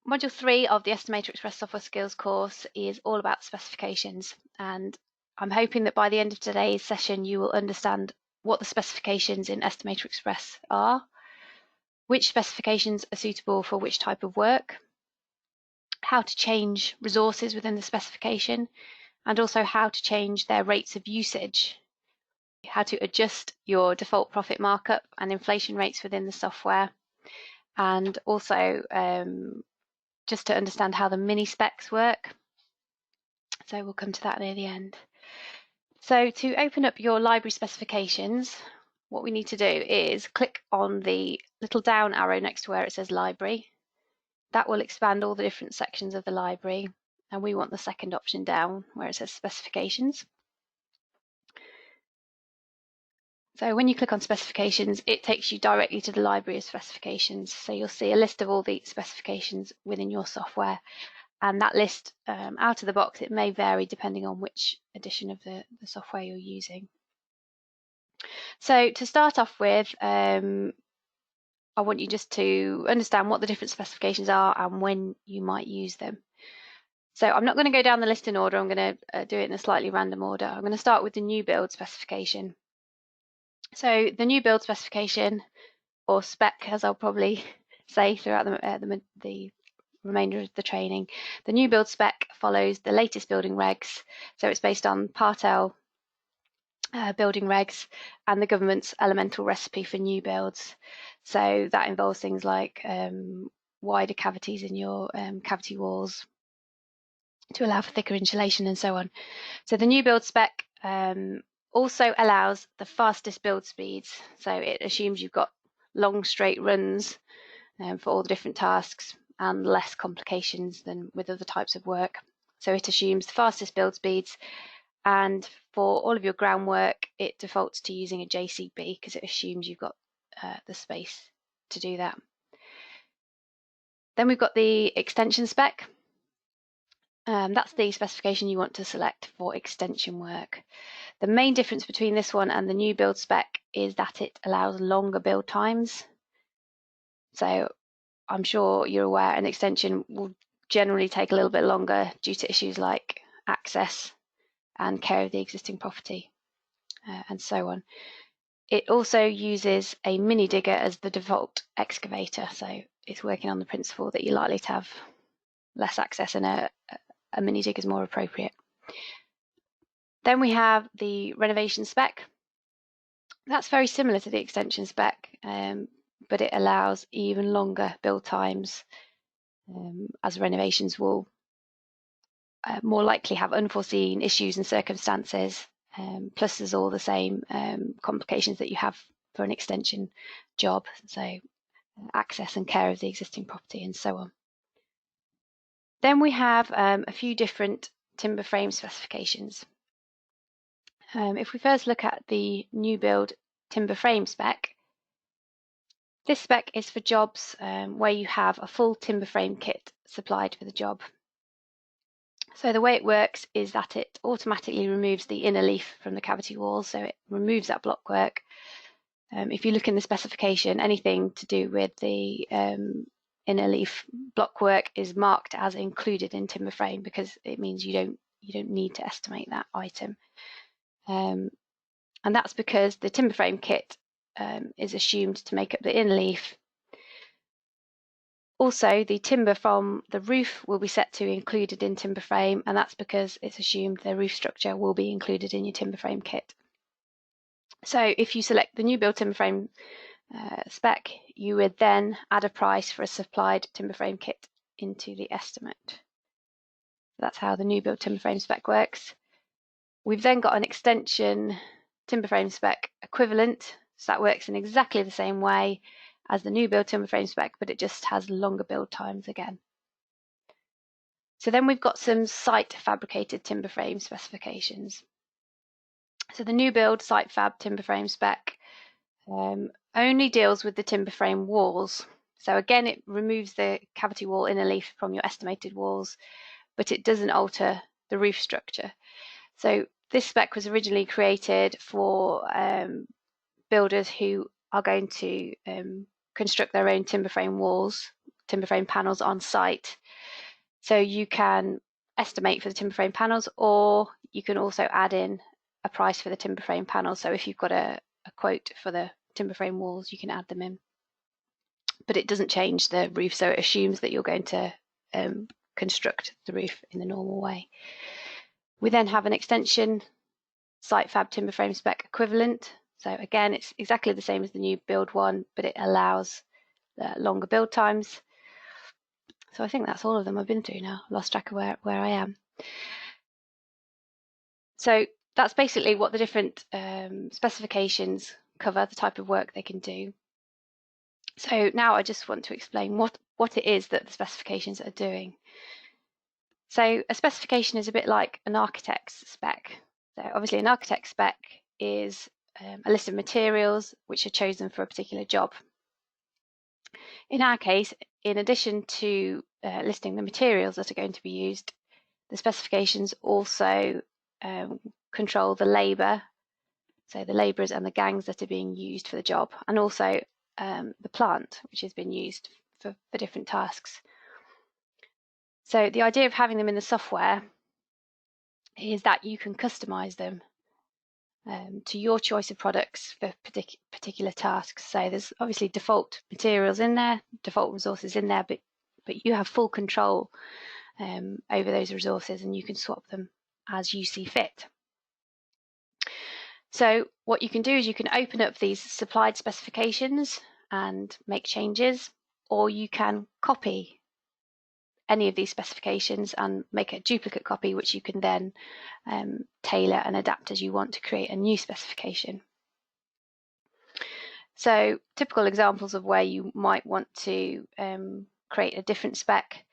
Module 3 of the EstimatorXpress Software Skills course is all about specifications, and I'm hoping that by the end of today's session you will understand what the specifications in EstimatorXpress are, which specifications are suitable for which type of work, how to change resources within the specification, and also how to change their rates of usage, how to adjust your default profit markup and inflation rates within the software, and also just to understand how the mini specs work. So we'll come to that near the end. So to open up your library specifications, what we need to do is click on the little down arrow next to where it says library. That will expand all the different sections of the library, and we want the second option down where it says specifications. So when you click on specifications, it takes you directly to the library of specifications. So you'll see a list of all the specifications within your software. And that list, out of the box, it may vary depending on which edition of the software you're using. So to start off with, I want you just to understand what the different specifications are and when you might use them. So I'm not going to go down the list in order. I'm going to do it in a slightly random order. I'm going to start with the new build specification. So the new build specification, or spec as I'll probably say throughout the remainder of the training, the new build spec follows the latest building regs. So it's based on Part L building regs and the government's elemental recipe for new builds. So that involves things like wider cavities in your cavity walls to allow for thicker insulation and so on. So the new build spec also allows the fastest build speeds. So it assumes you've got long straight runs for all the different tasks and less complications than with other types of work. So it assumes the fastest build speeds, and for all of your groundwork it defaults to using a JCB because it assumes you've got the space to do that. Then we've got the extension spec. That's the specification you want to select for extension work. The main difference between this one and the new build spec is that it allows longer build times. So I'm sure you're aware an extension will generally take a little bit longer due to issues like access and care of the existing property and so on. It also uses a mini digger as the default excavator, so it's working on the principle that you're likely to have less access and a mini digger is more appropriate. Then we have the renovation spec. That's very similar to the extension spec, but it allows even longer build times as renovations will more likely have unforeseen issues and circumstances, plus there's all the same complications that you have for an extension job, so access and care of the existing property and so on. Then we have a few different timber frame specifications. If we first look at the new build timber frame spec, this spec is for jobs where you have a full timber frame kit supplied for the job. So the way it works is that it automatically removes the inner leaf from the cavity wall, so it removes that block work. If you look in the specification, anything to do with the inner leaf block work is marked as included in timber frame because it means you don't need to estimate that item. And that's because the timber frame kit is assumed to make up the inner leaf. Also, the timber from the roof will be set to included in timber frame, and that's because it's assumed the roof structure will be included in your timber frame kit. So if you select the new build timber frame spec, you would then add a price for a supplied timber frame kit into the estimate. That's how the new build timber frame spec works. We've then got an extension timber frame spec equivalent, so that works in exactly the same way as the new build timber frame spec, but it just has longer build times again. So then we've got some site fabricated timber frame specifications. So the new build site fab timber frame spec only deals with the timber frame walls. So again, it removes the cavity wall inner leaf from your estimated walls, but it doesn't alter the roof structure. So this spec was originally created for builders who are going to construct their own timber frame walls timber frame panels on site. So you can estimate for the timber frame panels, or you can also add in a price for the timber frame panels. So if you've got a quote for the timber frame walls, you can add them in. But it doesn't change the roof, so it assumes that you're going to construct the roof in the normal way. We then have an extension site fab timber frame spec equivalent. So again, it's exactly the same as the new build one, but it allows longer build times. So I think that's all of them I've been through now. Lost track of where I am. So that's basically what the different specifications cover, the type of work they can do. So now I just want to explain what it is that the specifications are doing. So a specification is a bit like an architect's spec. So obviously an architect's spec is a list of materials which are chosen for a particular job. In our case, in addition to listing the materials that are going to be used, the specifications also control the labour, so the labourers and the gangs that are being used for the job, and also the plant which has been used for different tasks. So the idea of having them in the software is that you can customize them to your choice of products for particular tasks. So there's obviously default materials in there, default resources in there, but you have full control over those resources, and you can swap them as you see fit. So what you can do is you can open up these supplied specifications and make changes, or you can copy any of these specifications and make a duplicate copy, which you can then tailor and adapt as you want to create a new specification. So typical examples of where you might want to create a different spec.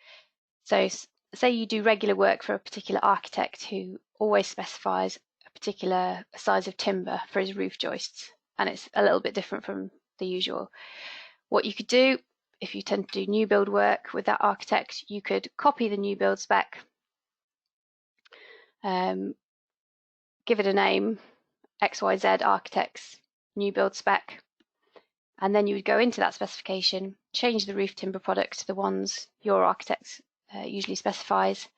So say you do regular work for a particular architect who always specifies a particular size of timber for his roof joists, and it's a little bit different from the usual. What you could do, if you tend to do new build work with that architect, you could copy the new build spec, give it a name, XYZ Architects new build spec, and then you would go into that specification, change the roof timber product to the ones your architect usually specifies,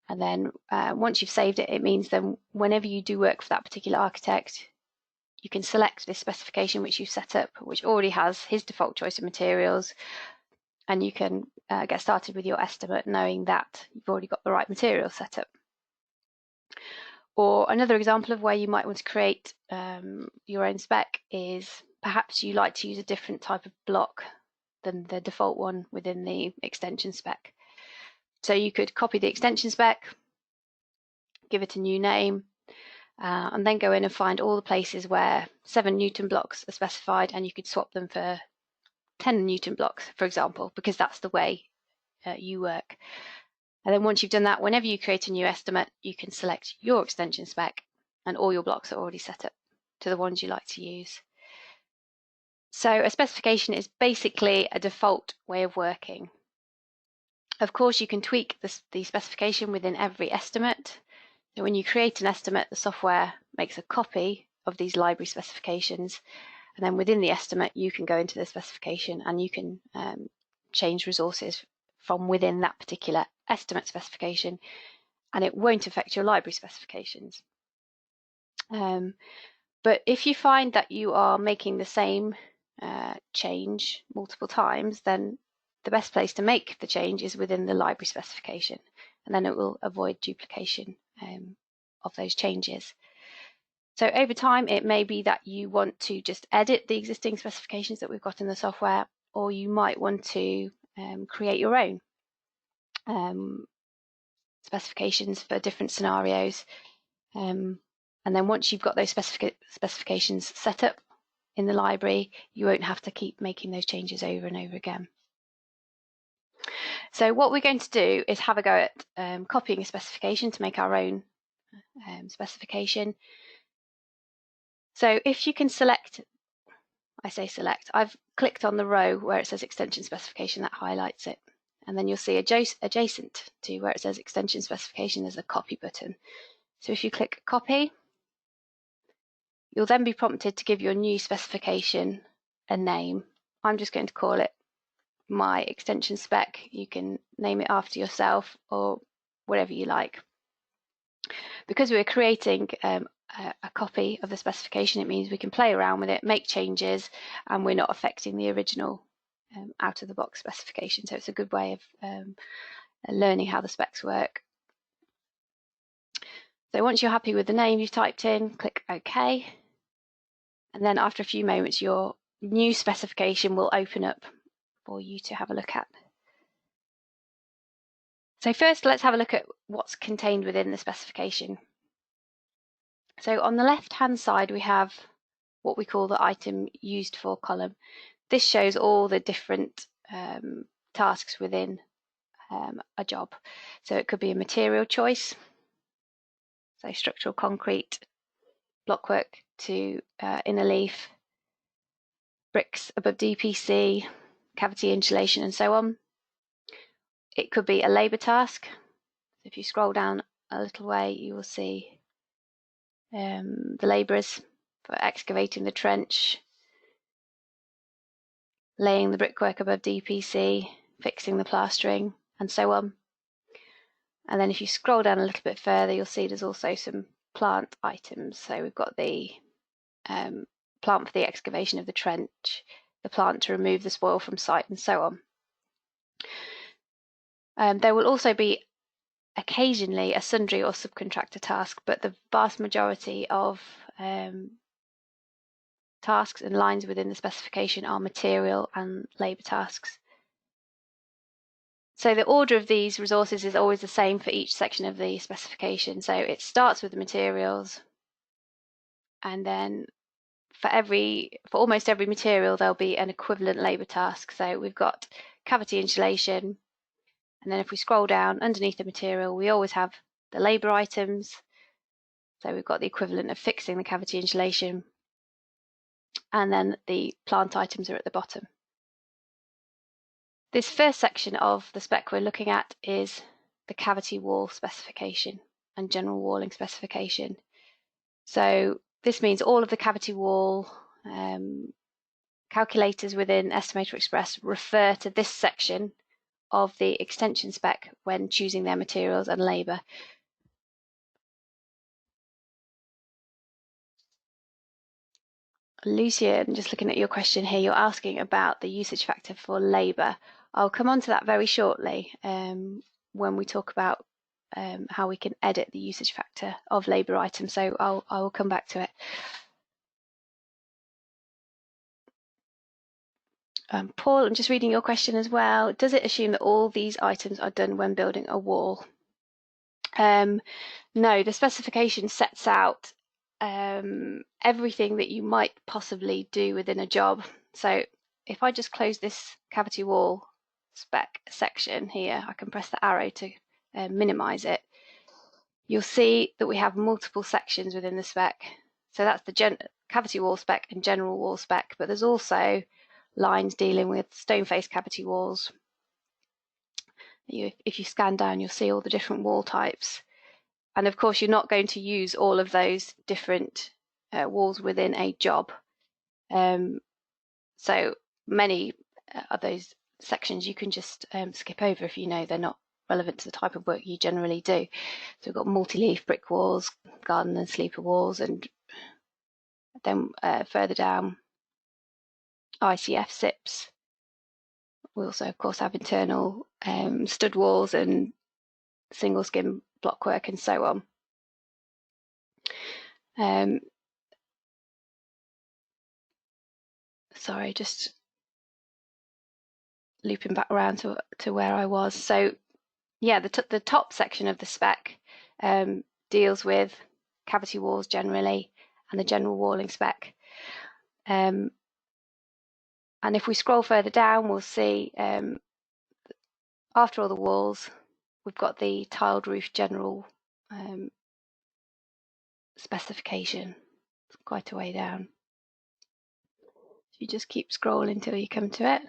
and then once you've saved it, it means then whenever you do work for that particular architect, you can select this specification which you've set up, which already has his default choice of materials, and you can get started with your estimate knowing that you've already got the right material set up. Or another example of where you might want to create your own spec is perhaps you like to use a different type of block than the default one within the extension spec. So you could copy the extension spec, give it a new name, and then go in and find all the places where 7 Newton blocks are specified, and you could swap them for 10 Newton blocks, for example, because that's the way you work. And then once you've done that, whenever you create a new estimate, you can select your extension spec, and all your blocks are already set up to the ones you like to use. So a specification is basically a default way of working. Of course, you can tweak the specification within every estimate. So when you create an estimate, the software makes a copy of these library specifications, and then within the estimate, you can go into the specification and you can change resources from within that particular estimate specification, and it won't affect your library specifications. But if you find that you are making the same change multiple times, then the best place to make the change is within the library specification, and then it will avoid duplication of those changes. So over time, it may be that you want to just edit the existing specifications that we've got in the software, or you might want to create your own specifications for different scenarios. And then once you've got those specifications set up in the library, you won't have to keep making those changes over and over again. So what we're going to do is have a go at copying a specification to make our own specification. So if you can select, I say select, I've clicked on the row where it says extension specification, that highlights it. And then you'll see adjacent to where it says extension specification, there's a copy button. So if you click copy, you'll then be prompted to give your new specification a name. I'm just going to call it my extension spec. You can name it after yourself or whatever you like. Because we're creating a copy of the specification, it means we can play around with it, make changes, and we're not affecting the original out-of-the-box specification. So it's a good way of learning how the specs work. So once you're happy with the name you've typed in, click OK. And then after a few moments, your new specification will open up for you to have a look at. So first, let's have a look at what's contained within the specification. So on the left-hand side, we have what we call the item used for column. This shows all the different tasks within a job. So it could be a material choice, so structural concrete, blockwork to inner leaf, bricks above DPC, cavity insulation, and so on. It could be a labour task. If you scroll down a little way, you will see the labourers for excavating the trench, laying the brickwork above DPC, fixing the plastering, and so on. And then if you scroll down a little bit further, you'll see there's also some plant items. So we've got the plant for the excavation of the trench, the plant to remove the spoil from site, and so on. There will also be occasionally a sundry or subcontractor task, but the vast majority of tasks and lines within the specification are material and labour tasks. So the order of these resources is always the same for each section of the specification. So it starts with the materials, and then for almost every material there'll be an equivalent labour task. So we've got cavity insulation, and then if we scroll down underneath the material, we always have the labour items. So we've got the equivalent of fixing the cavity insulation, and then the plant items are at the bottom. This first section of the spec we're looking at is the cavity wall specification and general walling specification. So this means all of the cavity wall calculators within EstimatorXpress refer to this section of the extension spec when choosing their materials and labour. Lucia, just looking at your question here, you're asking about the usage factor for labour. I'll come on to that very shortly when we talk about how we can edit the usage factor of labour items, so I will come back to it. Paul, I'm just reading your question as well. Does it assume that all these items are done when building a wall? No, the specification sets out everything that you might possibly do within a job. So if I just close this cavity wall spec section here, I can press the arrow to minimize it. You'll see that we have multiple sections within the spec. So that's the cavity wall spec and general wall spec, but there's also lines dealing with stone face cavity walls. If you scan down, you'll see all the different wall types. And of course, you're not going to use all of those different walls within a job. So many of those sections you can just skip over if you know they're not relevant to the type of work you generally do. So we've got multi-leaf brick walls, garden and sleeper walls, and then further down, ICF SIPs. We also, of course, have internal stud walls and single skin blockwork and so on. Sorry, just looping back around to where I was. So yeah, the top section of the spec deals with cavity walls generally and the general walling spec. And if we scroll further down, we'll see after all the walls, we've got the tiled roof general specification. It's quite a way down. You just keep scrolling till you come to it.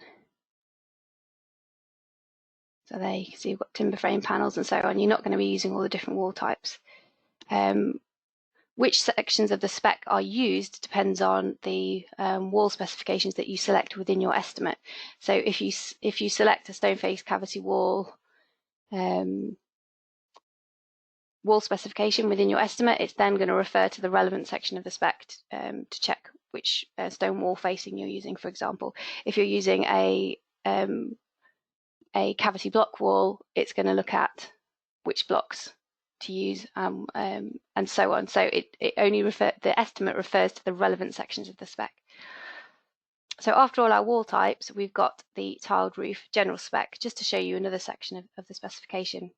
So there you can see we've got timber frame panels and so on. You're not going to be using all the different wall types. which sections of the spec are used depends on the wall specifications that you select within your estimate. So if you select a stone face cavity wall wall specification within your estimate, it's then going to refer to the relevant section of the spec to check which stone wall facing you're using. For example, if you're using a cavity block wall, it's going to look at which blocks to use and so on. So it only the estimate refers to the relevant sections of the spec. So after all our wall types, we've got the tiled roof general spec, just to show you another section of the specification.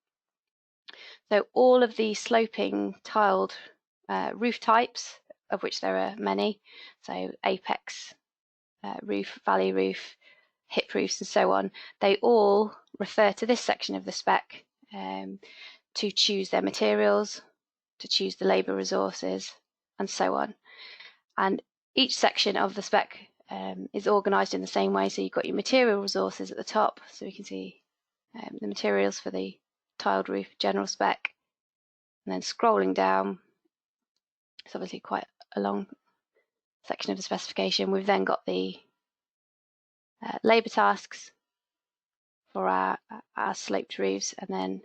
So all of the sloping tiled roof types, of which there are many, so apex roof, valley roof, hip roofs and so on, they all refer to this section of the spec to choose their materials, to choose the labour resources and so on. And each section of the spec is organised in the same way. So you've got your material resources at the top, so we can see the materials for the tiled roof general spec, and then scrolling down, it's obviously quite a long section of the specification. We've then got the labour tasks for our sloped roofs, and then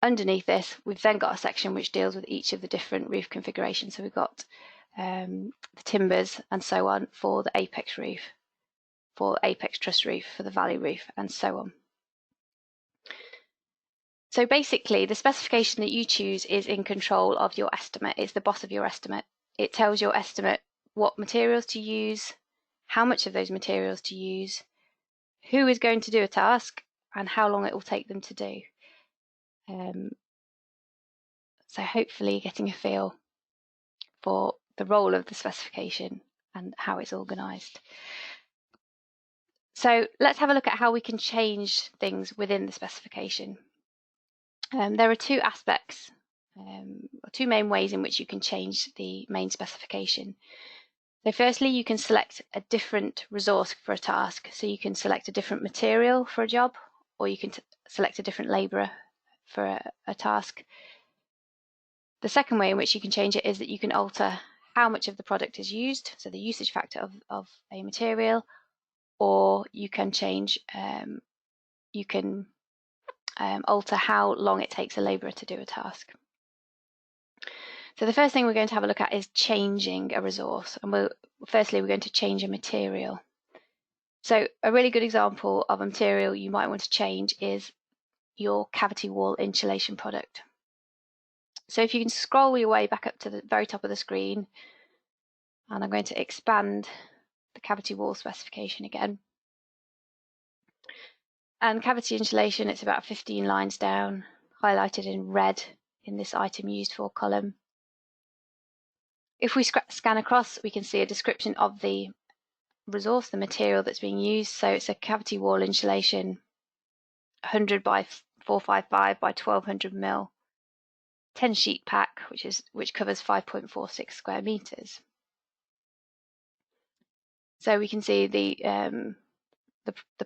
underneath this we've then got a section which deals with each of the different roof configurations. So we've got the timbers and so on for the apex roof, for apex truss roof, for the valley roof and so on. So basically the specification that you choose is in control of your estimate. It's the boss of your estimate. It tells your estimate what materials to use, how much of those materials to use, who is going to do a task, and how long it will take them to do. So hopefully getting a feel for the role of the specification and how it's organised. So let's have a look at how we can change things within the specification. There are two aspects, two main ways in which you can change the main specification. So firstly, you can select a different resource for a task. So you can select a different material for a job, or you can select a different labourer for a task. The second way in which you can change it is that you can alter how much of the product is used, so the usage factor of a material, or you can change, alter how long it takes a labourer to do a task. So the first thing we're going to have a look at is changing a resource, and firstly we're going to change a material. So a really good example of a material you might want to change is your cavity wall insulation product. So if you can scroll your way back up to the very top of the screen, and I'm going to expand the cavity wall specification again. And cavity insulation, it's about 15 lines down, highlighted in red in this item used for column. If we scan across, we can see a description of the resource, the material that's being used. So it's a cavity wall insulation 100 by 455 by 1200 mil 10 sheet pack, which covers 5.46 square meters. So we can see the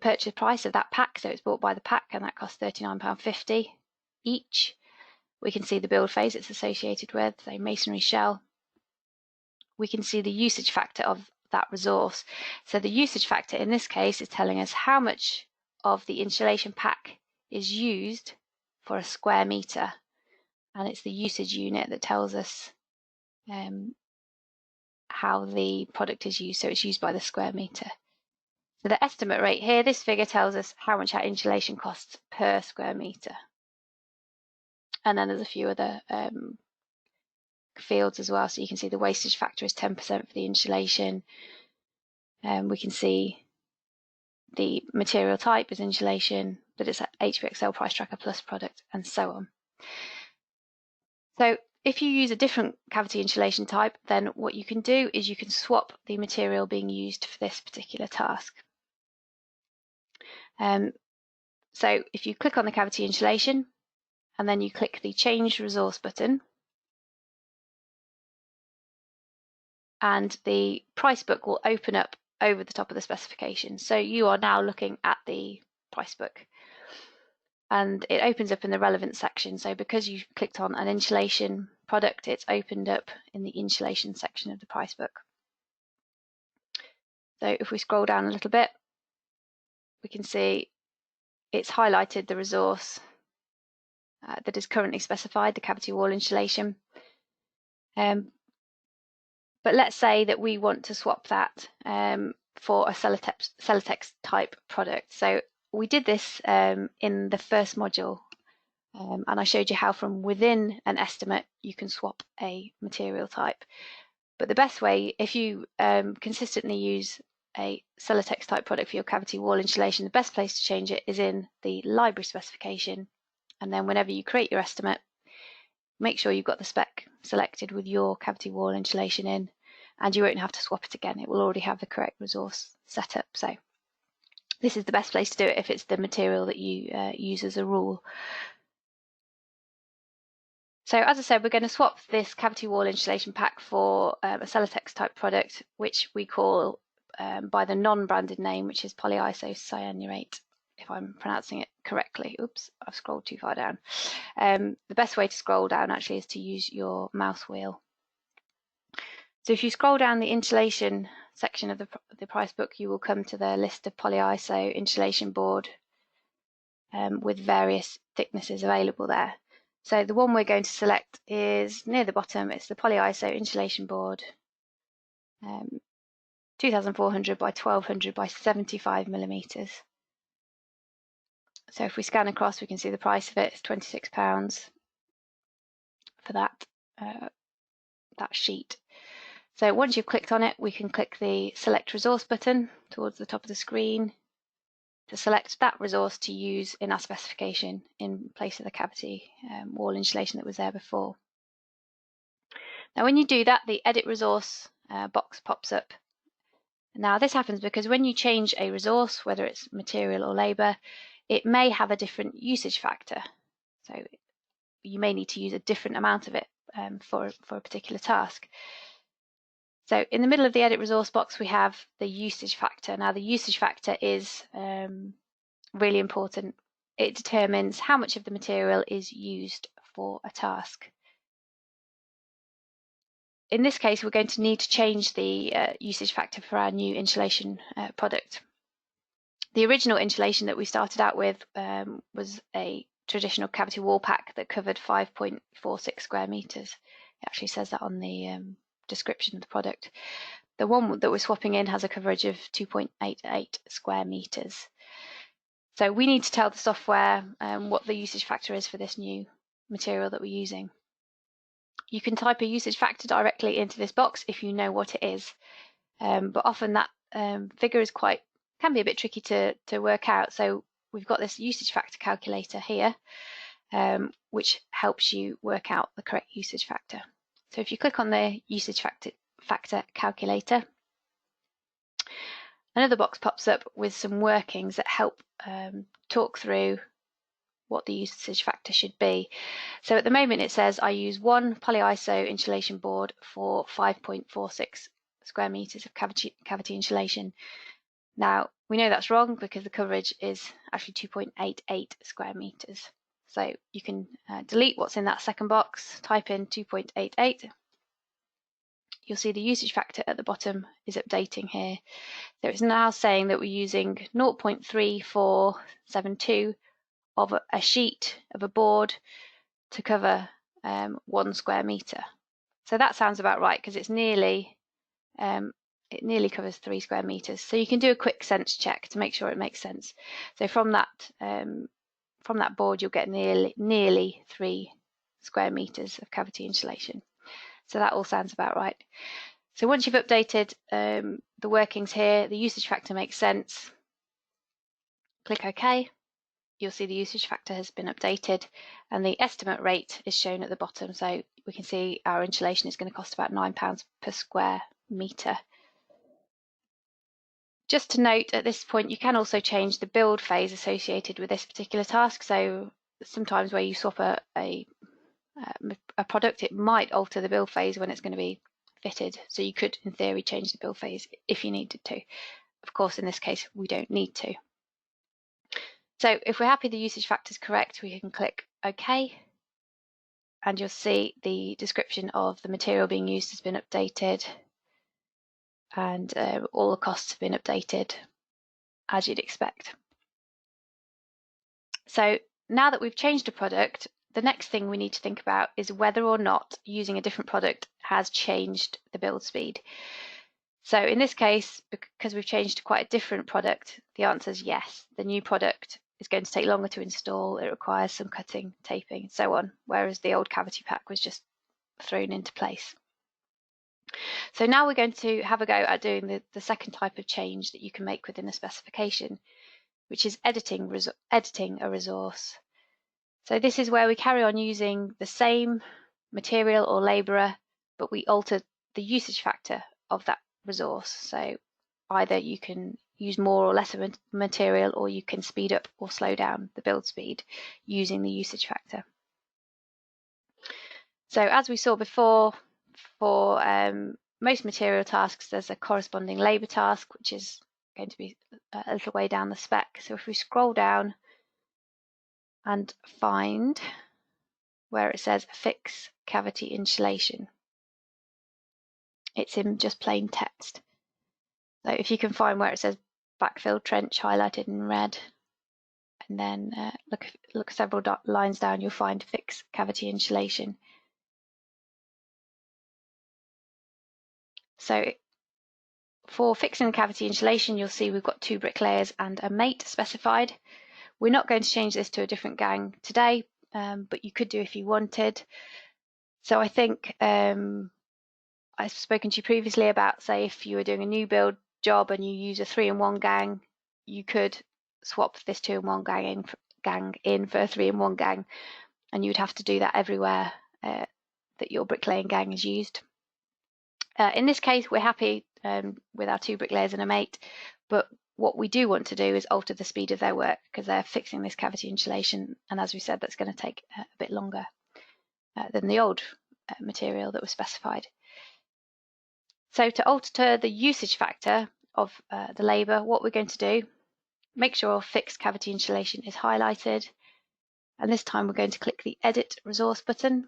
purchase price of that pack. So it's bought by the pack, and that costs £39.50 each. We can see the build phase it's associated with, so masonry shell. We can see the usage factor of that resource. So the usage factor in this case is telling us how much of the insulation pack is used for a square meter, and it's the usage unit that tells us how the product is used. So it's used by the square meter. So the estimate rate here, this figure tells us how much our insulation costs per square meter. And then there's a few other fields as well. So you can see the wastage factor is 10% for the insulation. We can see the material type is insulation, but it's an HPXL Price Tracker Plus product, and so on. So if you use a different cavity insulation type, then what you can do is you can swap the material being used for this particular task. So if you click on the cavity insulation and then you click the Change Resource button, and the price book will open up over the top of the specification. So you are now looking at the price book. and it opens up in the relevant section. So because you clicked on an insulation product, it's opened up in the insulation section of the price book. So if we scroll down a little bit, we can see it's highlighted the resource that is currently specified, the cavity wall insulation. But let's say that we want to swap that for a Celotex type product. So we did this in the first module, and I showed you how from within an estimate you can swap a material type. But the best way, if you consistently use a Celotex type product for your cavity wall insulation, the best place to change it is in the library specification. And then whenever you create your estimate, make sure you've got the spec selected with your cavity wall insulation in, and you won't have to swap it again. It will already have the correct resource set up. So this is the best place to do it if it's the material that you use as a rule. So as I said, we're going to swap this cavity wall insulation pack for a Celotex type product, which we call by the non-branded name, which is polyisocyanurate, if I'm pronouncing it correctly. Oops, I've scrolled too far down. The best way to scroll down actually is to use your mouse wheel. So if you scroll down the insulation section of the price book, you will come to the list of polyiso insulation board with various thicknesses available there. So the one we're going to select is near the bottom. It's the polyiso insulation board, 2400 by 1200 by 75 millimeters. So if we scan across, we can see the price of it is £26 for that sheet. So once you've clicked on it, we can click the Select Resource button towards the top of the screen to select that resource to use in our specification in place of the cavity wall insulation that was there before. Now when you do that, the Edit Resource box pops up. Now this happens because when you change a resource, whether it's material or labour, it may have a different usage factor. So you may need to use a different amount of it for a particular task. So in the middle of the Edit Resource box, we have the usage factor. Now the usage factor is really important. It determines how much of the material is used for a task. In this case, we're going to need to change the usage factor for our new insulation product. The original insulation that we started out with was a traditional cavity wall pack that covered 5.46 square meters. It actually says that on the description of the product. The one that we're swapping in has a coverage of 2.88 square meters. So we need to tell the software what the usage factor is for this new material that we're using. You can type a usage factor directly into this box if you know what it is, but often that figure is can be a bit tricky to work out. So we've got this usage factor calculator here, which helps you work out the correct usage factor. So if you click on the usage factor calculator, another box pops up with some workings that help talk through what the usage factor should be. So at the moment it says I use one polyiso insulation board for 5.46 square meters of cavity insulation. Now we know that's wrong because the coverage is actually 2.88 square meters. So you can delete what's in that second box, type in 2.88. You'll see the usage factor at the bottom is updating here. So it's now saying that we're using 0.3472 of a sheet of a board to cover 1 square meter. So that sounds about right because it's nearly it nearly covers 3 square meters. So you can do a quick sense check to make sure it makes sense. So from that board you'll get nearly 3 square meters of cavity insulation. So that all sounds about right. So once you've updated the workings here, the usage factor makes sense. Click OK. You'll see the usage factor has been updated and the estimate rate is shown at the bottom. So we can see our insulation is going to cost about £9 per square metre. Just to note at this point, you can also change the build phase associated with this particular task. So sometimes where you swap a product, it might alter the build phase when it's going to be fitted. So you could, in theory, change the build phase if you needed to. Of course, in this case, we don't need to. So if we're happy the usage factor is correct, we can click OK, and you'll see the description of the material being used has been updated, and all the costs have been updated as you'd expect. So now that we've changed a product, the next thing we need to think about is whether or not using a different product has changed the build speed. So in this case, because we've changed to quite a different product, the answer is yes. The new product is going to take longer to install. It requires some cutting, taping, and so on, whereas the old cavity pack was just thrown into place. So now we're going to have a go at doing the second type of change that you can make within a specification, which is editing a resource. So this is where we carry on using the same material or labourer, but we alter the usage factor of that resource. So either you can use more or less of material, or you can speed up or slow down the build speed using the usage factor. So as we saw before, for most material tasks, there's a corresponding labour task, which is going to be a little way down the spec. So if we scroll down and find where it says fix cavity insulation, it's in just plain text. So if you can find where it says backfill trench highlighted in red, and then look several lines down, you'll find fix cavity insulation. So for fixing cavity insulation, you'll see we've got 2 bricklayers and a mate specified. We're not going to change this to a different gang today, but you could do if you wanted. So I think I've spoken to you previously about, say, if you were doing a new build job and you use a 3-in-1 gang, you could swap this 2-in-1 gang in for a 3-in-1 gang, and you would have to do that everywhere that your bricklaying gang is used. In this case, we're happy with our 2 bricklayers and a mate, but what we do want to do is alter the speed of their work because they're fixing this cavity insulation, and as we said, that's going to take a bit longer than the old material that was specified. So to alter the usage factor of the labour, what we're going to do, make sure fixed cavity insulation is highlighted, and this time we're going to click the Edit Resource button.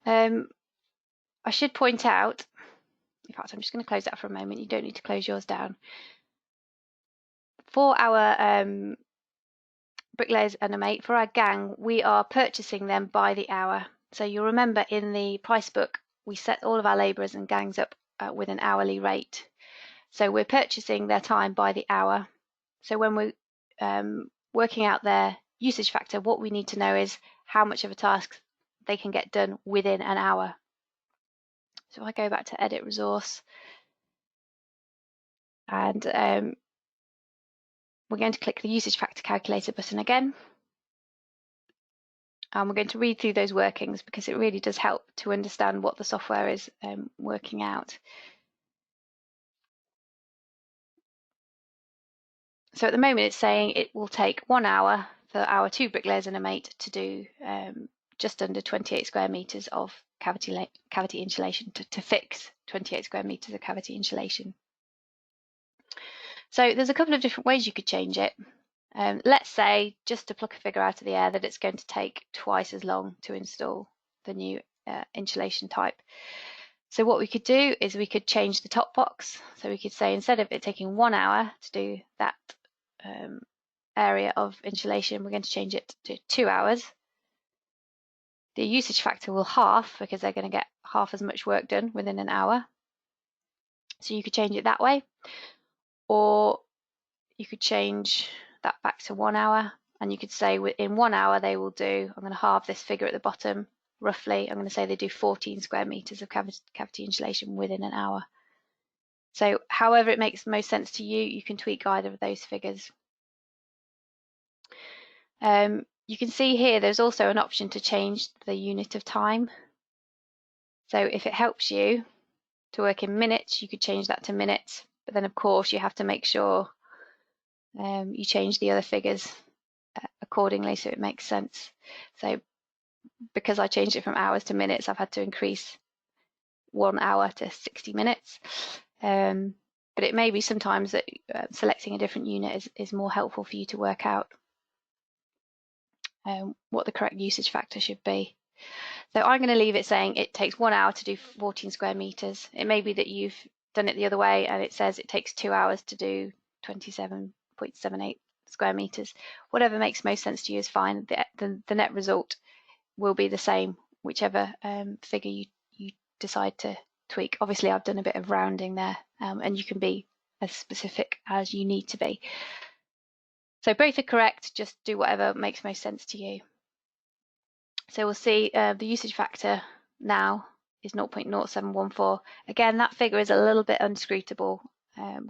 I should point out, in fact, I'm just going to close that for a moment. You don't need to close yours down. For our bricklayers and a mate, for our gang, we are purchasing them by the hour. So you'll remember in the price book, we set all of our labourers and gangs up with an hourly rate. So we're purchasing their time by the hour. So when we're working out their usage factor, what we need to know is how much of a task they can get done within an hour. So if I go back to Edit Resource, and we're going to click the Usage Factor Calculator button again. And we're going to read through those workings because it really does help to understand what the software is working out. So at the moment it's saying it will take 1 hour for our 2 bricklayers and a mate to do just under 28 square meters of cavity insulation, to fix 28 square meters of cavity insulation. So there's a couple of different ways you could change it. Let's say, just to pluck a figure out of the air, that it's going to take twice as long to install the new insulation type. So what we could do is we could change the top box. So we could say, instead of it taking 1 hour to do that area of insulation, we're going to change it to 2 hours. The usage factor will half because they're going to get half as much work done within an hour. So you could change it that way, or you could change that back to 1 hour, and you could say in 1 hour they will do, I'm going to halve this figure at the bottom roughly, I'm going to say they do 14 square meters of cavity insulation within an hour. So however it makes most sense to you, you can tweak either of those figures. You can see here there's also an option to change the unit of time. So if it helps you to work in minutes, you could change that to minutes, but then of course you have to make sure you change the other figures accordingly so it makes sense. So because I changed it from hours to minutes, I've had to increase 1 hour to 60 minutes. but it may be sometimes that selecting a different unit is more helpful for you to work out what the correct usage factor should be. So I'm going to leave it saying it takes 1 hour to do 14 square meters. It may be that you've done it the other way and it says it takes 2 hours to do 27.78 square meters. Whatever makes most sense to you is fine. The net result will be the same, whichever figure you decide to tweak. Obviously, I've done a bit of rounding there, and you can be as specific as you need to be. So both are correct, just do whatever makes most sense to you. So we'll see the usage factor now is 0.0714. Again, that figure is a little bit unscrutable,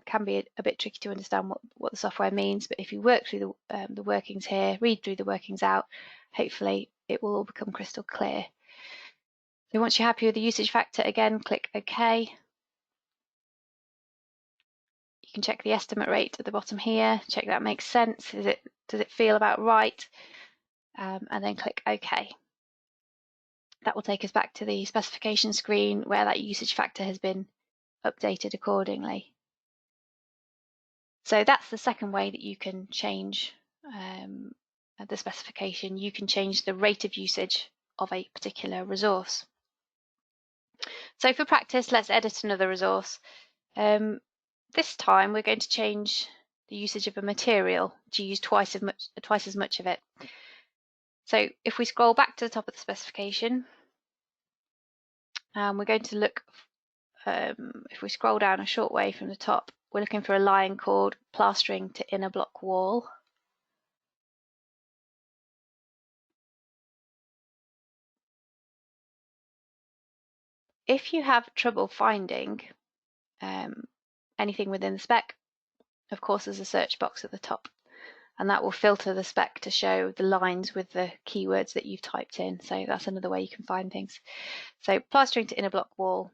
can be a bit tricky to understand what the software means, but if you work through the workings here, read through the workings out, hopefully it will all become crystal clear. So once you're happy with the usage factor, again, click OK. You can check the estimate rate at the bottom here, check that makes sense. Does it feel about right? And then click OK. That will take us back to the specification screen where that usage factor has been updated accordingly. So that's the second way that you can change the specification. You can change the rate of usage of a particular resource. So for practice, let's edit another resource. This time we're going to change the usage of a material to use twice as much of it. So if we scroll back to the top of the specification, we're going to look, if we scroll down a short way from the top, we're looking for a line called plastering to inner block wall. If you have trouble finding anything within the spec, of course there's a search box at the top, and that will filter the spec to show the lines with the keywords that you've typed in. So that's another way you can find things. So plastering to inner block wall.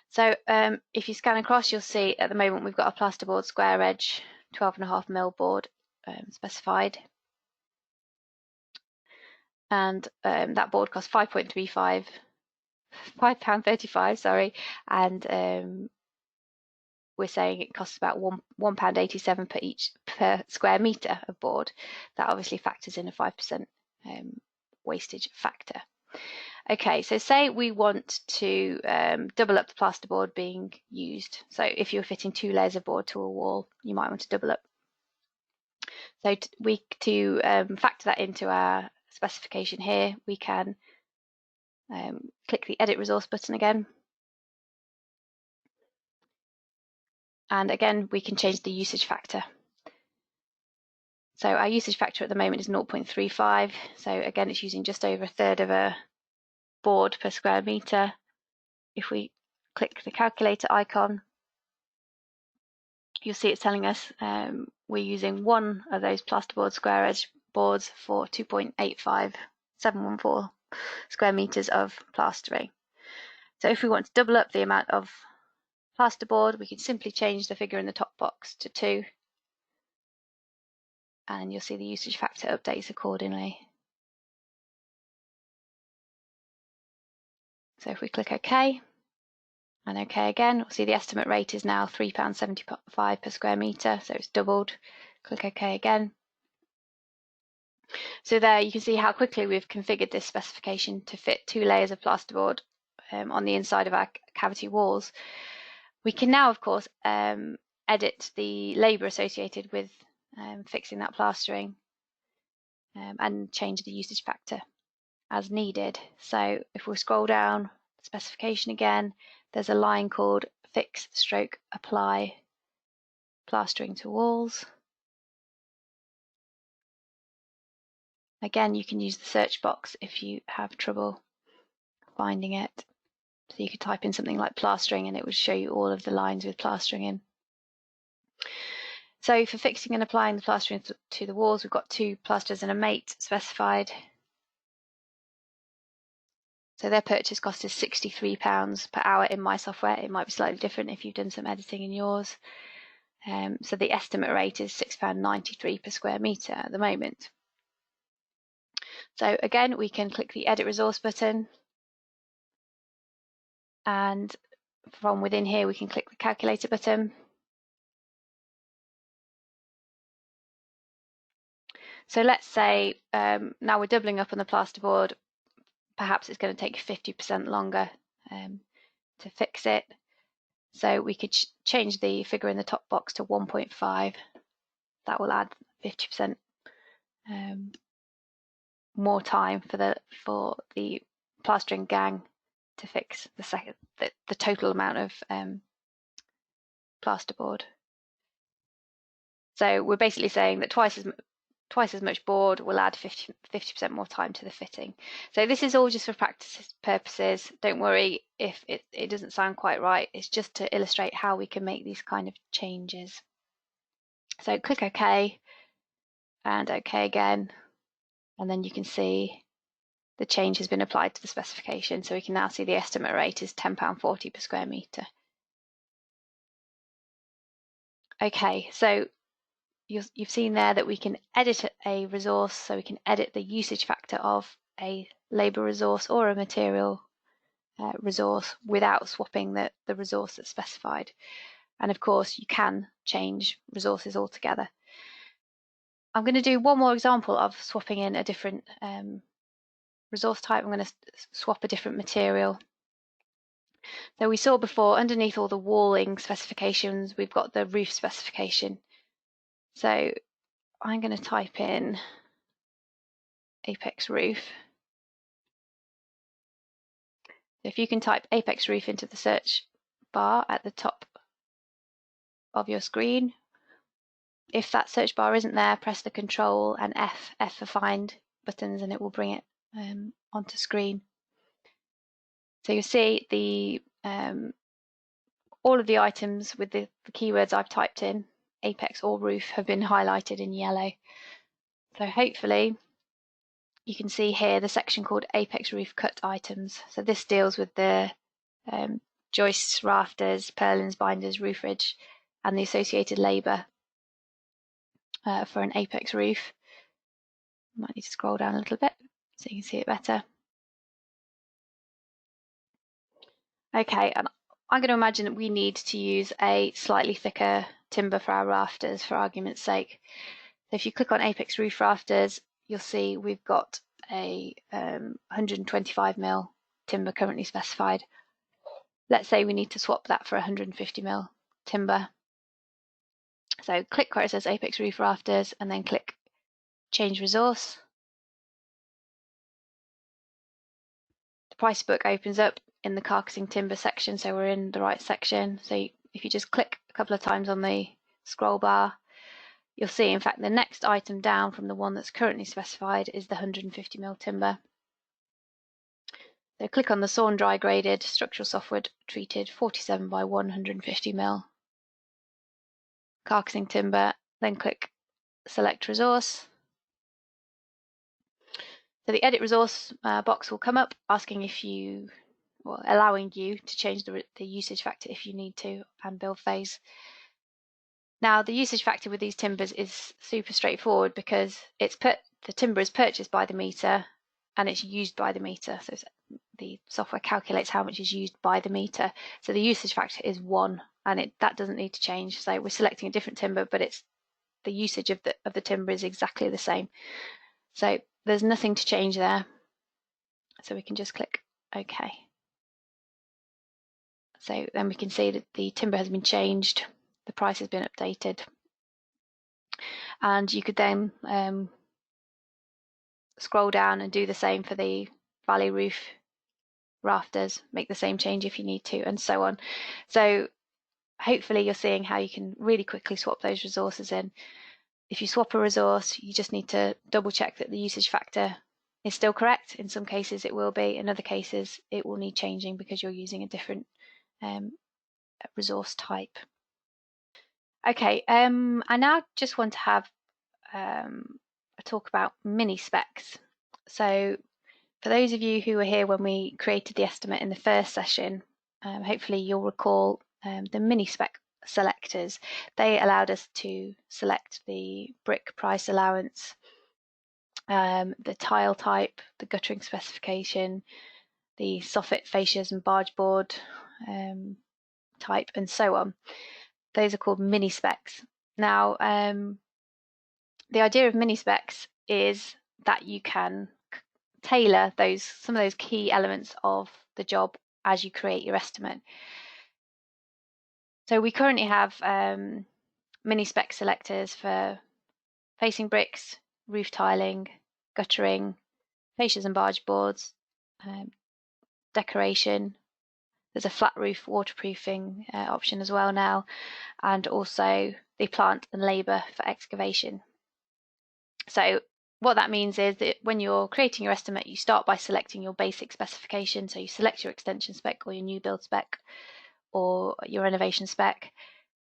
So if you scan across, you'll see at the moment we've got a plasterboard square edge 12.5mm board specified, and that board costs £5.35, sorry, and we're saying it costs about £1.87 per square metre of board. That obviously factors in a 5% wastage factor. Okay, so say we want to double up the plasterboard being used. So if you're fitting 2 layers of board to a wall, you might want to double up. So to factor that into our specification here, we can click the Edit Resource button again. And again, we can change the usage factor. So our usage factor at the moment is 0.35. So again, it's using just over 1/3 of a board per square metre. If we click the calculator icon, you'll see it's telling us we're using 1 of those plasterboard square edge boards for 2.85714 square metres of plastering. So if we want to double up the amount of plasterboard, we can simply change the figure in the top box to 2, and you'll see the usage factor updates accordingly. So if we click OK and OK again, we'll see the estimate rate is now £3.75 per square metre, so it's doubled. Click OK again. So there you can see how quickly we've configured this specification to fit 2 layers of plasterboard on the inside of our cavity walls. We can now, of course, edit the labour associated with fixing that plastering and change the usage factor as needed. So if we scroll down the specification again, there's a line called Fix Stroke Apply Plastering to Walls. Again, you can use the search box if you have trouble finding it. So you could type in something like plastering and it would show you all of the lines with plastering in. So for fixing and applying the plastering to the walls, we've got 2 plasterers and a mate specified. So their purchase cost is £63 per hour in my software. It might be slightly different if you've done some editing in yours. So the estimate rate is £6.93 per square metre at the moment. So again, we can click the Edit Resource button, and from within here, we can click the calculator button. So let's say now we're doubling up on the plasterboard. Perhaps it's going to take 50% longer to fix it. So we could change the figure in the top box to 1.5. That will add 50% more time for the plastering gang to fix the total amount of plasterboard. So we're basically saying that twice as much board will add 50% more time to the fitting. So this is all just for practice purposes. Don't worry if it doesn't sound quite right. It's just to illustrate how we can make these kind of changes. So click OK and OK again, and then you can see the change has been applied to the specification. So we can now see the estimate rate is £10.40 per square metre. Okay, so you've seen there that we can edit a resource, so we can edit the usage factor of a labour resource or a material resource without swapping the resource that's specified. And of course, you can change resources altogether. I'm going to do one more example of swapping in a different resource type. I'm going to swap a different material. So we saw before, underneath all the walling specifications, we've got the roof specification. So I'm going to type in Apex roof. If you can type Apex roof into the search bar at the top of your screen. If that search bar isn't there, press the Control and F for find buttons, and it will bring it onto screen. So you see the all of the items with the keywords I've typed in, Apex or roof, have been highlighted in yellow. So hopefully you can see here the section called Apex roof cut items. So this deals with the joists, rafters, purlins, binders, roof ridge, and the associated labour for an Apex roof. Might need to scroll down a little bit so you can see it better. Okay, and I'm going to imagine that we need to use a slightly thicker timber for our rafters for argument's sake. So if you click on Apex roof rafters, you'll see we've got a 125mm timber currently specified. Let's say we need to swap that for 150mm timber. So click where it says Apex roof rafters and then click change resource. The price book opens up in the carcassing timber section, so we're in the right section. So if you just click a couple of times on the scroll bar, you'll see in fact the next item down from the one that's currently specified is the 150mm timber. So click on the sawn dry graded structural softwood treated 47 by 150mm carcassing timber, then click select resource. So the edit resource box will come up asking if you, well, allowing you to change the usage factor if you need to, and build phase. Now the usage factor with these timbers is super straightforward because the timber is purchased by the meter and it's used by the meter. So the software calculates how much is used by the meter. So the usage factor is 1, and that doesn't need to change. So we're selecting a different timber, but it's the usage of the timber is exactly the same. So there's nothing to change there. So we can just click OK. So then we can see that the timber has been changed, the price has been updated. And you could then scroll down and do the same for the valley roof rafters, make the same change if you need to, and so on. So hopefully you're seeing how you can really quickly swap those resources in. If you swap a resource, you just need to double check that the usage factor is still correct. In some cases it will be, in other cases it will need changing because you're using a different resource type. Okay, I now just want to have a talk about mini specs. So for those of you who were here when we created the estimate in the first session, hopefully you'll recall the mini spec selectors. They allowed us to select the brick price allowance, the tile type, the guttering specification, the soffit, fascias and barge board, type, and so on. Those are called mini specs. Now, the idea of mini specs is that you can tailor some of those key elements of the job as you create your estimate. So we currently have mini spec selectors for facing bricks, roof tiling, guttering, fascias and barge boards, decoration. There's a flat roof waterproofing option as well now, and also the plant and labour for excavation. So what that means is that when you're creating your estimate, you start by selecting your basic specification. So you select your extension spec or your new build spec or your renovation spec,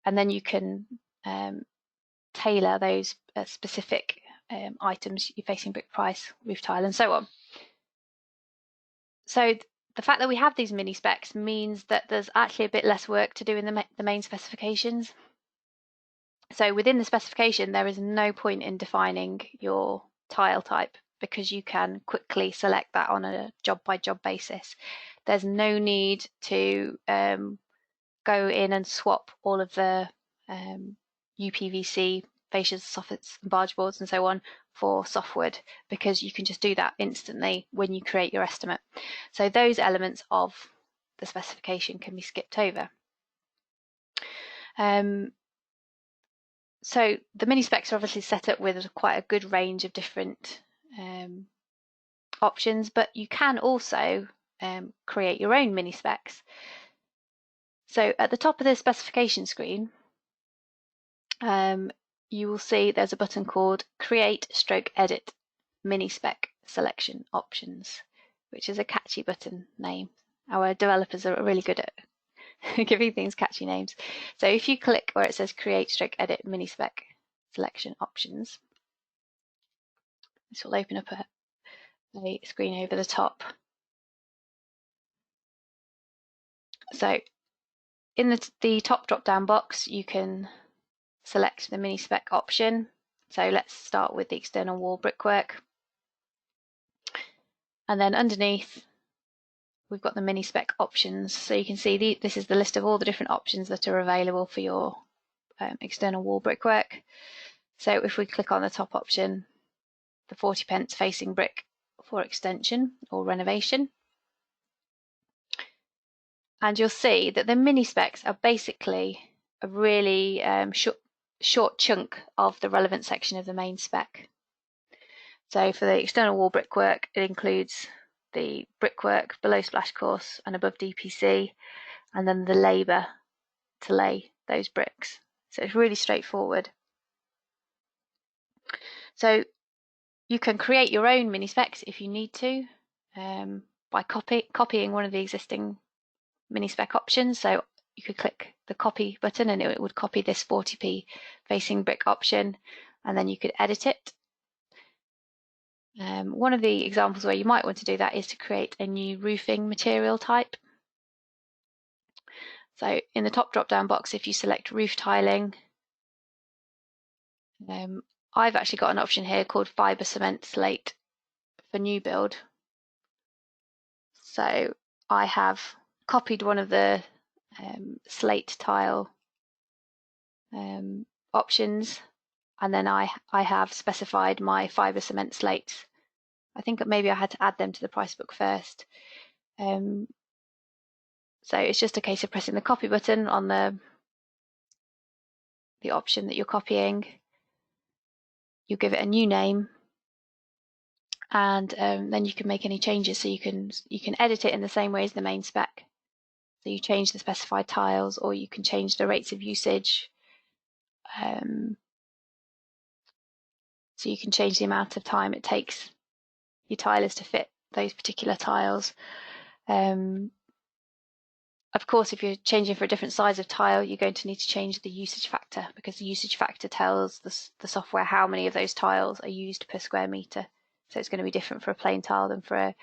and then you can tailor those specific items, your facing brick, price, roof tile, and so on. So the fact that we have these mini specs means that there's actually a bit less work to do in the main specifications. So within the specification, there is no point in defining your tile type because you can quickly select that on a job-by-job basis. There's no need to go in and swap all of the UPVC, fascias, soffits, and barge boards, and so on for softwood, because you can just do that instantly when you create your estimate. So those elements of the specification can be skipped over. So the mini specs are obviously set up with quite a good range of different options, but you can also create your own mini specs. So at the top of the specification screen, you will see there's a button called Create/Edit Mini Spec Selection Options, which is a catchy button name. Our developers are really good at giving things catchy names. So if you click where it says Create/Edit Mini Spec Selection Options, this will open up a screen over the top. So in the top drop-down box, you can select the mini spec option. So let's start with the external wall brickwork. And then underneath, we've got the mini spec options. So you can see this is the list of all the different options that are available for your external wall brickwork. So if we click on the top option, the 40p facing brick for extension or renovation, and you'll see that the mini specs are basically a really short chunk of the relevant section of the main spec. So for the external wall brickwork, it includes the brickwork below splash course and above DPC, and then the labour to lay those bricks. So it's really straightforward. So you can create your own mini specs if you need to by copying one of the existing mini spec options. So you could click the copy button and it would copy this 40p facing brick option, and then you could edit it. One of the examples where you might want to do that is to create a new roofing material type. So in the top drop-down box, if you select roof tiling, I've actually got an option here called fibre cement slate for new build. So I have copied one of the slate tile options, and then I have specified my fibre cement slates. I think maybe I had to add them to the price book first. So it's just a case of pressing the copy button on the option that you're copying. You give it a new name, and then you can make any changes. So you can edit it in the same way as the main spec. So you change the specified tiles, or you can change the rates of usage. So you can change the amount of time it takes your tilers to fit those particular tiles. Of course, if you're changing for a different size of tile, you're going to need to change the usage factor, because the usage factor tells the software how many of those tiles are used per square meter. So it's going to be different for a plain tile than for a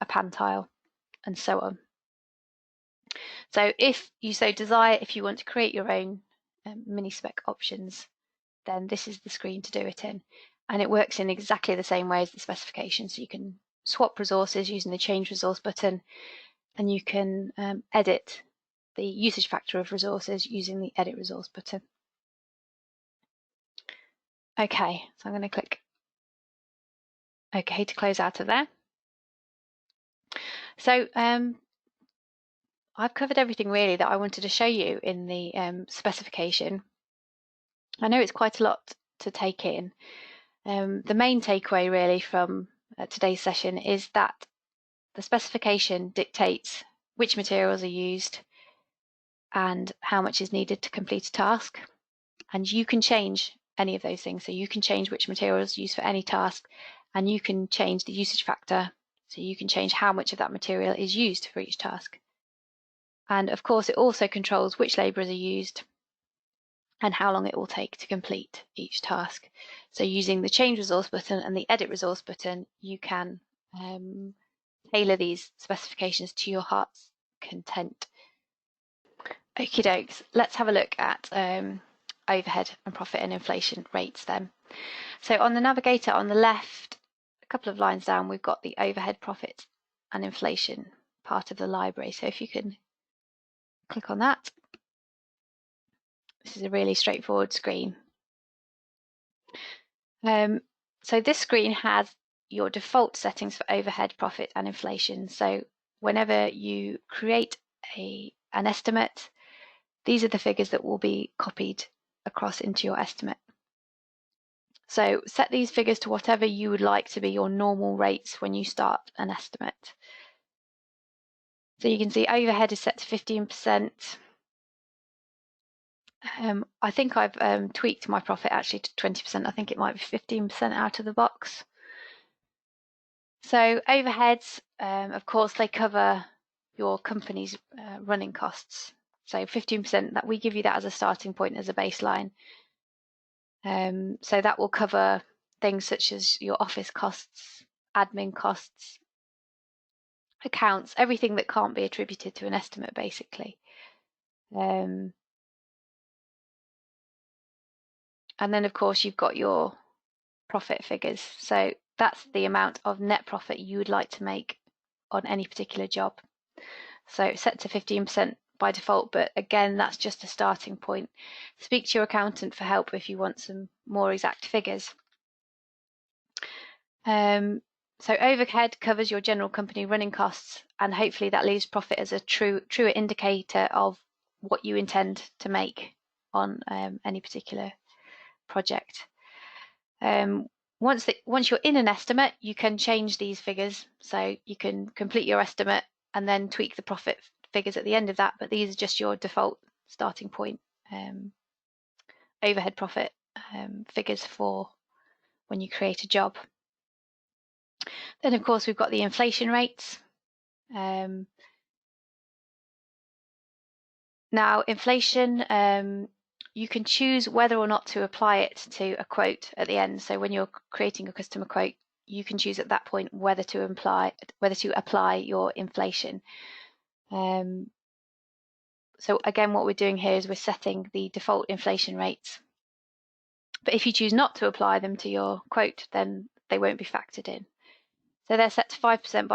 pan tile, and so on. So if you so desire, if you want to create your own mini spec options, then this is the screen to do it in. And it works in exactly the same way as the specification. So you can swap resources using the change resource button, and you can edit the usage factor of resources using the Edit Resource button. Okay, so I'm going to click OK to close out of there. So I've covered everything really that I wanted to show you in the specification. I know it's quite a lot to take in. The main takeaway really from today's session is that the specification dictates which materials are used and how much is needed to complete a task. And you can change any of those things. So you can change which materials are used for any task, and you can change the usage factor. So you can change how much of that material is used for each task. And of course, it also controls which labourers are used and how long it will take to complete each task. So using the Change Resource button and the Edit Resource button, you can tailor these specifications to your heart's content. Okie dokes, let's have a look at overhead and profit and inflation rates then. So on the navigator on the left, a couple of lines down, we've got the overhead, profit and inflation part of the library. So if you can click on that, this is a really straightforward screen. So this screen has your default settings for overhead, profit and inflation. So whenever you create an estimate, these are the figures that will be copied across into your estimate. So set these figures to whatever you would like to be your normal rates when you start an estimate. So you can see overhead is set to 15%. I think I've tweaked my profit actually to 20%. I think it might be 15% out of the box. So overheads, of course, they cover your company's running costs. So 15%, that we give you that as a starting point, as a baseline. So that will cover things such as your office costs, admin costs, accounts, everything that can't be attributed to an estimate, basically. And then, of course, you've got your profit figures. So that's the amount of net profit you would like to make on any particular job. So set to 15% by default, but again, that's just a starting point. Speak to your accountant for help if you want some more exact figures. So overhead covers your general company running costs, and hopefully that leaves profit as a truer indicator of what you intend to make on any particular project. Once you're in an estimate, you can change these figures. So you can complete your estimate and then tweak the profit figures at the end of that, but these are just your default starting point overhead profit figures for when you create a job. Then, of course, we've got the inflation rates. Now, inflation, you can choose whether or not to apply it to a quote at the end. So when you're creating a customer quote, you can choose at that point whether to apply your inflation. So again, what we're doing here is we're setting the default inflation rates. But if you choose not to apply them to your quote, then they won't be factored in. So they're set to 5%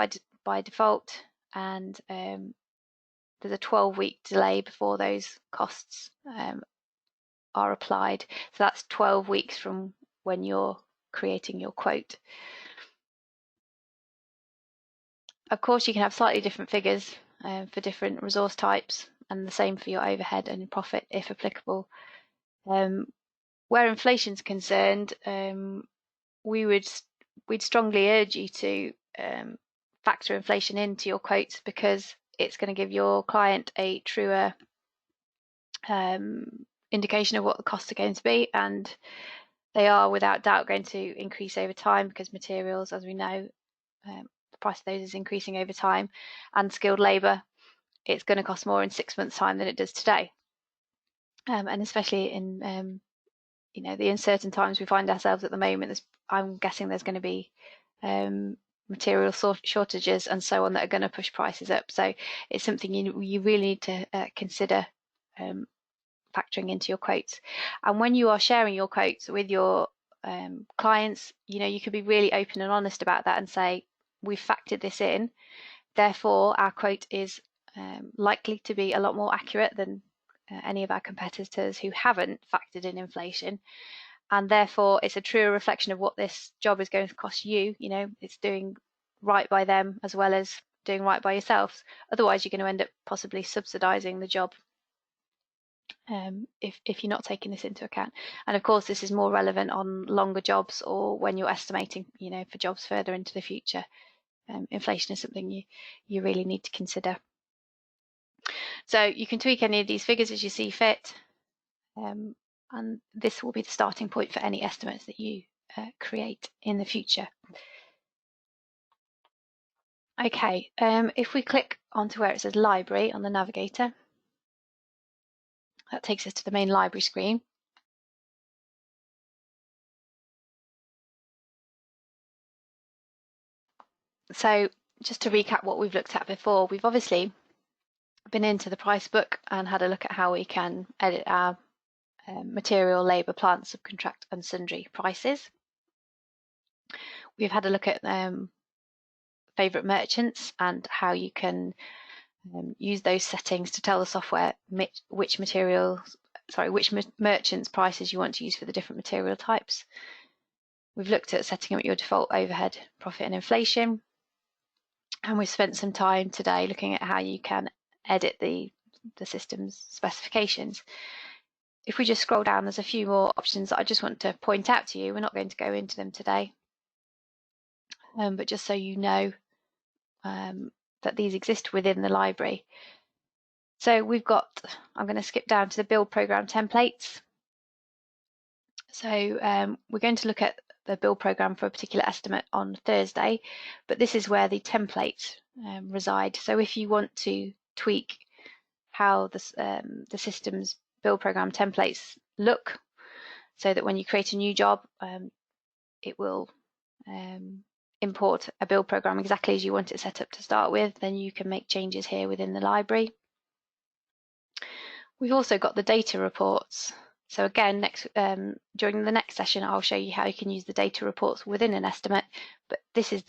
by default, and there's a 12-week delay before those costs are applied. So that's 12 weeks from when you're creating your quote. Of course, you can have slightly different figures for different resource types, and the same for your overhead and profit if applicable. Where inflation's concerned, we'd strongly urge you to factor inflation into your quotes, because it's going to give your client a truer indication of what the costs are going to be, and they are without doubt going to increase over time, because materials, as we know, the price of those is increasing over time, and skilled labour, it's going to cost more in 6 months' time than it does today. And especially in the uncertain times we find ourselves at the moment, I'm guessing there's going to be material shortages and so on that are going to push prices up. So it's something you really need to consider factoring into your quotes. And when you are sharing your quotes with your clients, you could be really open and honest about that and say, we've factored this in, therefore our quote is likely to be a lot more accurate than any of our competitors who haven't factored in inflation, and therefore it's a truer reflection of what this job is going to cost you. You know, it's doing right by them as well as doing right by yourselves. Otherwise, you're going to end up possibly subsidizing the job if you're not taking this into account. And of course, this is more relevant on longer jobs or when you're estimating, you know, for jobs further into the future. Inflation is something you really need to consider. So you can tweak any of these figures as you see fit, and this will be the starting point for any estimates that you create in the future. Okay, if we click onto where it says library on the navigator, that takes us to the main library screen. So just to recap what we've looked at before, we've obviously been into the price book and had a look at how we can edit our material, labour, plant, subcontract and sundry prices. We've had a look at favourite merchants and how you can use those settings to tell the software which merchants' prices you want to use for the different material types. We've looked at setting up your default overhead, profit and inflation. And we've spent some time today looking at how you can edit the system's specifications. If we just scroll down, there's a few more options that I just want to point out to you. We're not going to go into them today, but just so you know that these exist within the library. So we've got, I'm going to skip down to the build program templates. So we're going to look at the build program for a particular estimate on Thursday, but this is where the templates reside. So if you want to tweak how the system's build program templates look, so that when you create a new job, it will import a build program exactly as you want it set up to start with, then you can make changes here within the library. We've also got the data reports. So again, during the next session, I'll show you how you can use the data reports within an estimate, but this is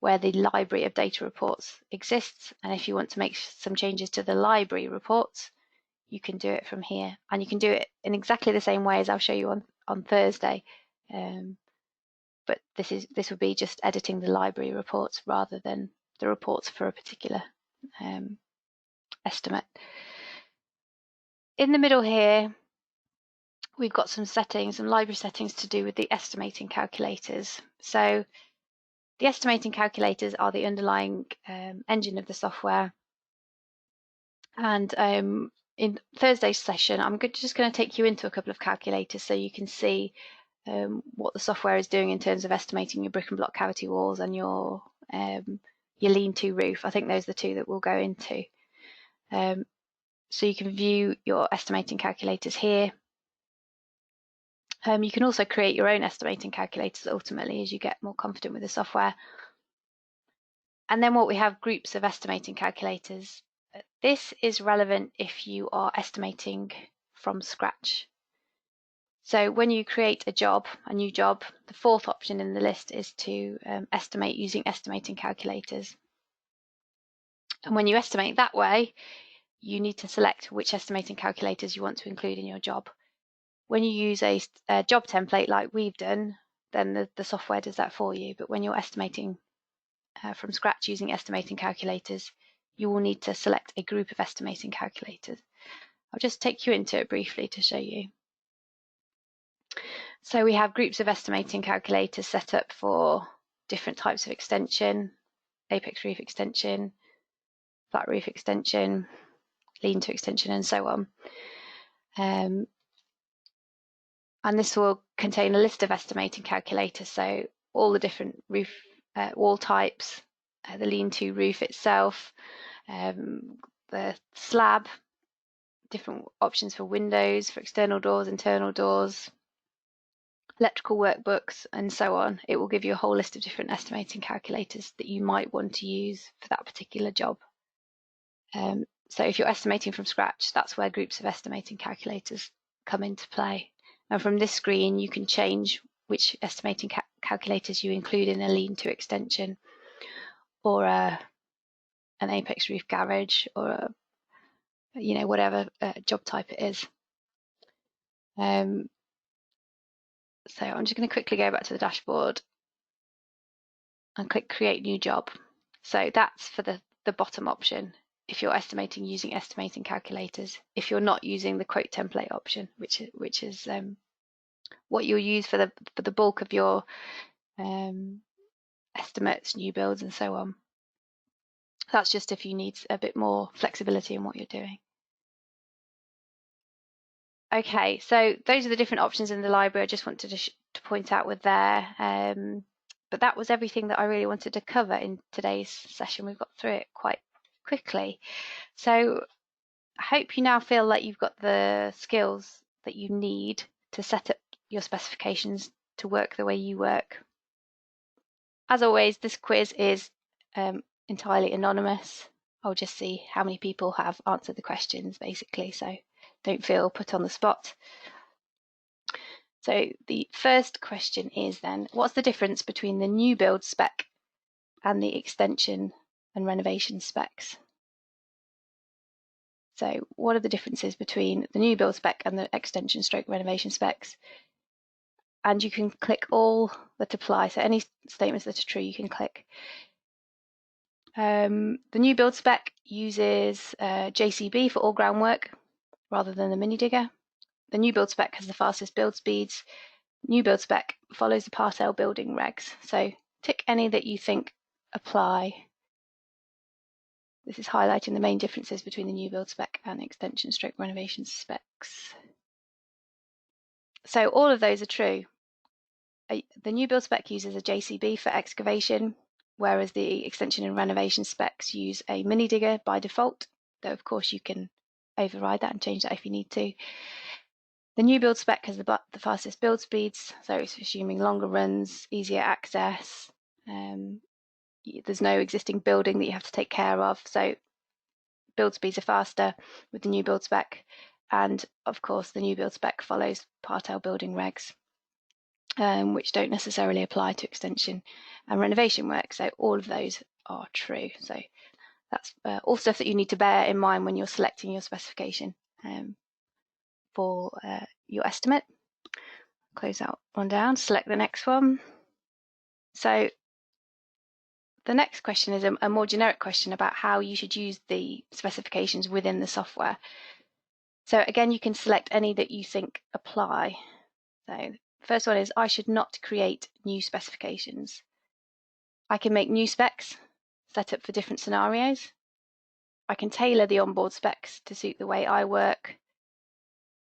where the library of data reports exists. And if you want to make some changes to the library reports, you can do it from here. And you can do it in exactly the same way as I'll show you on Thursday. But this would be just editing the library reports rather than the reports for a particular estimate. In the middle here, we've got some settings, some library settings to do with the estimating calculators. So the estimating calculators are the underlying engine of the software. And in Thursday's session, I'm just going to take you into a couple of calculators so you can see what the software is doing in terms of estimating your brick and block cavity walls and your lean-to roof. I think those are the two that we'll go into. So you can view your estimating calculators here. You can also create your own estimating calculators ultimately as you get more confident with the software. And then we have groups of estimating calculators. This is relevant if you are estimating from scratch. So when you create a new job, the fourth option in the list is to estimate using estimating calculators. And when you estimate that way, you need to select which estimating calculators you want to include in your job. When you use a job template like we've done, then the software does that for you. But when you're estimating from scratch using estimating calculators, you will need to select a group of estimating calculators. I'll just take you into it briefly to show you. So we have groups of estimating calculators set up for different types of extension, apex roof extension, flat roof extension, lean-to extension, and so on. And this will contain a list of estimating calculators, so all the different roof wall types, the lean-to roof itself, the slab, different options for windows, for external doors, internal doors, electrical workbooks, and so on. It will give you a whole list of different estimating calculators that you might want to use for that particular job. So if you're estimating from scratch, that's where groups of estimating calculators come into play. And from this screen, you can change which estimating calculators you include in a lean-to extension or a an apex roof garage or a, whatever job type it is. So I'm just going to quickly go back to the dashboard and click create new job. So that's for the bottom option if you're estimating using estimating calculators. If you're not using the quote template option, which is what you'll use for the bulk of your estimates, new builds, and so on. That's just if you need a bit more flexibility in what you're doing. Okay, so those are the different options in the library I just wanted to point out with there. But that was everything that I really wanted to cover in today's session. We've got through it quite quickly. So I hope you now feel like you've got the skills that you need to set up your specifications to work the way you work. As always, this quiz is entirely anonymous. I'll just see how many people have answered the questions, basically, so don't feel put on the spot. So the first question is then, what's the difference between the new build spec and the extension and renovation specs? So what are the differences between the new build spec and the extension stroke renovation specs? And you can click all that apply. So any statements that are true, you can click. The new build spec uses JCB for all groundwork rather than the mini digger. The new build spec has the fastest build speeds. New build spec follows the Part L building regs. So tick any that you think apply. This is highlighting the main differences between the new build spec and extension stroke renovation specs. So all of those are true. The new build spec uses a JCB for excavation, whereas the extension and renovation specs use a mini digger by default, though of course you can override that and change that if you need to. The new build spec has the fastest build speeds, so it's assuming longer runs, easier access. There's no existing building that you have to take care of, so build speeds are faster with the new build spec. And of course, the new build spec follows Part L building regs, which don't necessarily apply to extension and renovation work. So all of those are true. So that's all stuff that you need to bear in mind when you're selecting your specification for your estimate. Close that one down, select the next one. So the next question is a more generic question about how you should use the specifications within the software. So again, you can select any that you think apply. So first one is, I should not create new specifications. I can make new specs set up for different scenarios. I can tailor the onboard specs to suit the way I work,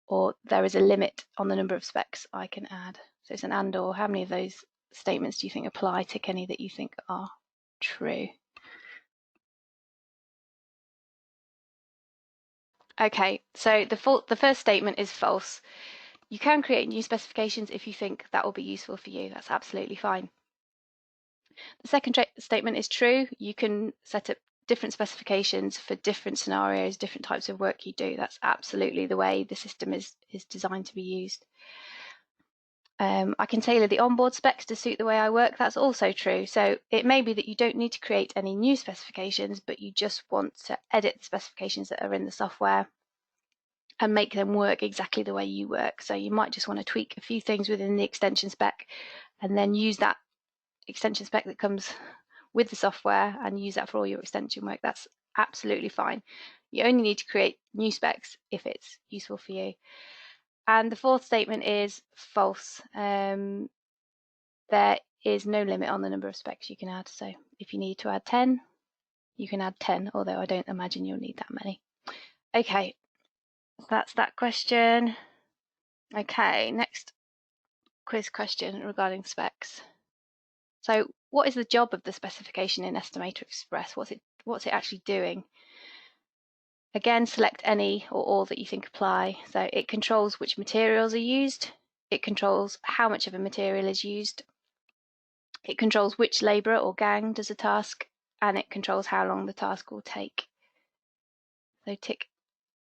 or there is a limit on the number of specs I can add. So it's an and or. How many of those statements do you think apply? Tick any that you think are true. Okay, so the first statement is false. You can create new specifications if you think that will be useful for you. That's absolutely fine. The second statement is true. You can set up different specifications for different scenarios, different types of work you do. That's absolutely the way the system is designed to be used. I can tailor the onboard specs to suit the way I work. That's also true. So it may be that you don't need to create any new specifications, but you just want to edit the specifications that are in the software and make them work exactly the way you work. So you might just want to tweak a few things within the extension spec and then use that extension spec that comes with the software and use that for all your extension work. That's absolutely fine. You only need to create new specs if it's useful for you. And the fourth statement is false. There is no limit on the number of specs you can add. So if you need to add 10, you can add 10, although I don't imagine you'll need that many. Okay, that's that question. Okay, next quiz question regarding specs. So what is the job of the specification in EstimatorXpress? What's it actually doing? Again, select any or all that you think apply. So it controls which materials are used. It controls how much of a material is used. It controls which labourer or gang does a task, and it controls how long the task will take. So tick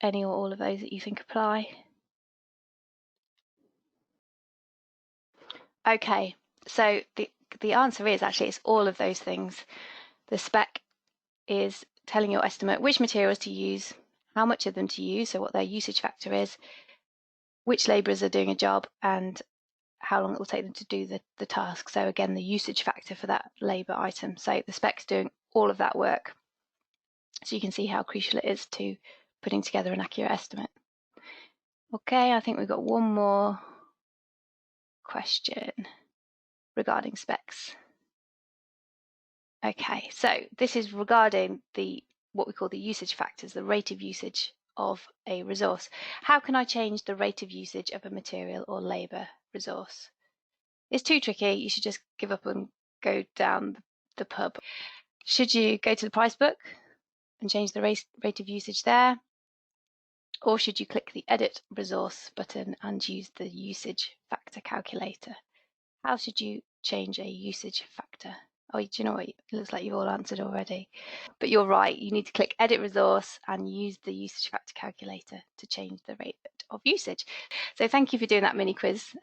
any or all of those that you think apply. Okay, so the answer is actually it's all of those things. The spec is telling your estimate which materials to use, how much of them to use, so what their usage factor is, which labourers are doing a job, and how long it will take them to do the task. So again, the usage factor for that labour item. So the spec's doing all of that work. So you can see how crucial it is to putting together an accurate estimate. Okay, I think we've got one more question regarding specs. Okay, so this is regarding what we call the usage factors, the rate of usage of a resource. How can I change the rate of usage of a material or labour resource? It's too tricky. You should just give up and go down the pub. Should you go to the price book and change the rate of usage there? Or should you click the Edit Resource button and use the usage factor calculator? How should you change a usage factor? Oh, do you know what? It looks like you've all answered already. But you're right. You need to click Edit Resource and use the usage factor calculator to change the rate of usage. So thank you for doing that mini quiz.